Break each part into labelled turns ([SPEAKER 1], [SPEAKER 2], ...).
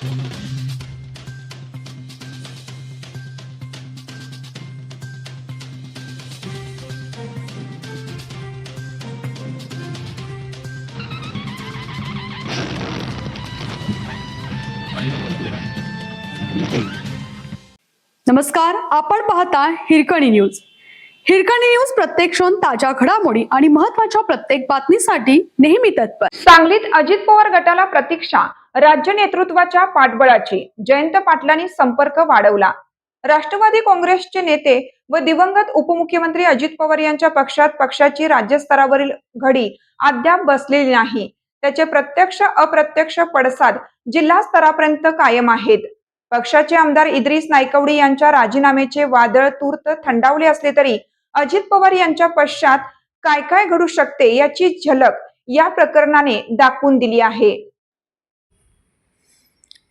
[SPEAKER 1] नमस्कार, आपण पाहता हिरकणी न्यूज. हिरकणी न्यूज प्रत्येक क्षण ताज्या घडामोडी आणि महत्त्वाच्या प्रत्येक बातमीसाठी नेहमी तत्पर.
[SPEAKER 2] सांगलीत अजित पवार गटाला प्रतीक्षा, राज्य नेतृत्वाच्या पाठबळाची. जयंत पाटलांनी संपर्क वाढवला. राष्ट्रवादी काँग्रेसचे नेते व दिवंगत उपमुख्यमंत्री अजित पवार यांच्या पक्षात पक्षाची राज्यस्तरावरील घडी अद्याप बसलेली नाही. त्याचे प्रत्यक्ष अप्रत्यक्ष पडसाद जिल्हा स्तरापर्यंत कायम आहेत. पक्षाचे आमदार इद्रिस नायकवडी यांच्या राजीनाम्याचे वादळ तूर्त थंडावले असले तरी अजित पवार यांच्या पश्चात काय काय घडू शकते याची झलक या प्रकरणाने दाखवून दिली आहे.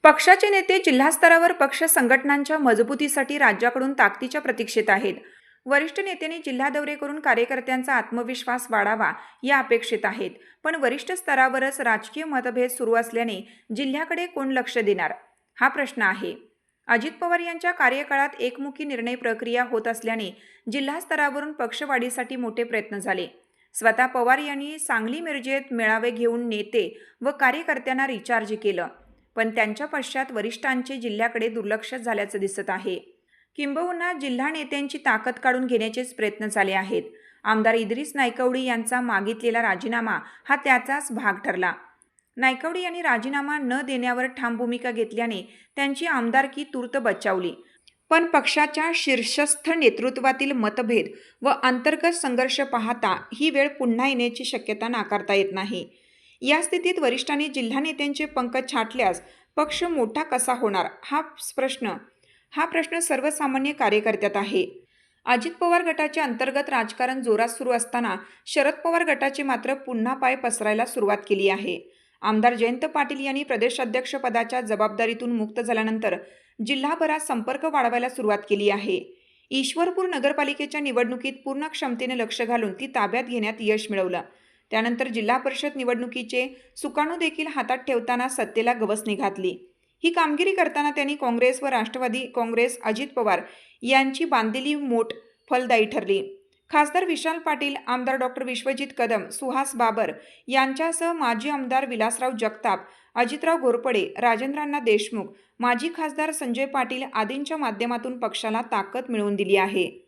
[SPEAKER 2] पक्षाचे नेते जिल्हा स्तरावर पक्ष संघटनांच्या मजबूतीसाठी राज्याकडून ताकदीच्या प्रतीक्षेत आहेत. वरिष्ठ नेत्यांनी जिल्हा दौरे करून कार्यकर्त्यांचा आत्मविश्वास वाढावा या अपेक्षित आहेत. पण वरिष्ठ स्तरावरच राजकीय मतभेद सुरू असल्याने जिल्ह्याकडे कोण लक्ष देणार हा प्रश्न आहे. अजित पवार यांच्या कार्यकाळात एकमुखी निर्णय प्रक्रिया होत असल्याने जिल्हा स्तरावरून पक्षवाढीसाठी मोठे प्रयत्न झाले. स्वतः पवार यांनी सांगली मिरजेत मेळावे घेऊन नेते व कार्यकर्त्यांना रिचार्ज केलं. पण त्यांच्या पश्चात वरिष्ठांचे जिल्ह्याकडे दुर्लक्ष झाल्याचं दिसत आहे. किंबहुना जिल्हा नेत्यांची ताकद काढून घेण्याचेच प्रयत्न झाले आहेत. आमदार इद्रिस नायकवडी यांचा मागितलेला राजीनामा हा त्याचाच भाग ठरला. नायकवडी यांनी राजीनामा न देण्यावर ठाम भूमिका घेतल्याने त्यांची आमदारकी तूर्त बचावली. पण पक्षाच्या शीर्षस्थ नेतृत्वातील मतभेद व अंतर्गत संघर्ष पाहता ही वेळ पुन्हा येण्याची शक्यता नाकारता येत नाही. या स्थितीत वरिष्ठांनी जिल्हा नेत्यांचे पंख छाटल्यास पक्ष मोठा कसा होणार हा प्रश्न सर्वसामान्य कार्यकर्त्यात आहे. अजित पवार गटाचे अंतर्गत राजकारण जोरात सुरू असताना शरद पवार गटाचे मात्र पुन्हा पाय पसरायला सुरुवात केली आहे. आमदार जयंत पाटील यांनी प्रदेशाध्यक्षपदाच्या जबाबदारीतून मुक्त झाल्यानंतर जिल्हाभरात संपर्क वाढवायला सुरुवात केली आहे. ईश्वरपूर नगरपालिकेच्या निवडणुकीत पूर्ण क्षमतेने लक्ष घालून ती ताब्यात घेण्यात यश मिळवलं. त्यानंतर जिल्हा परिषद निवडणुकीचे सुकाणू देखील हातात ठेवताना सत्तेला गवसणी घातली. ही कामगिरी करताना त्यांनी काँग्रेस व राष्ट्रवादी काँग्रेस अजित पवार यांची बांधलेली मोट फलदायी ठरली. खासदार विशाल पाटील, आमदार डॉक्टर विश्वजित कदम, सुहास बाबर यांच्यासह माजी आमदार विलासराव जगताप, अजितराव घोरपडे, राजेंद्रांना देशमुख, माजी खासदार संजय पाटील आदींच्या माध्यमातून पक्षाला ताकद मिळवून दिली आहे.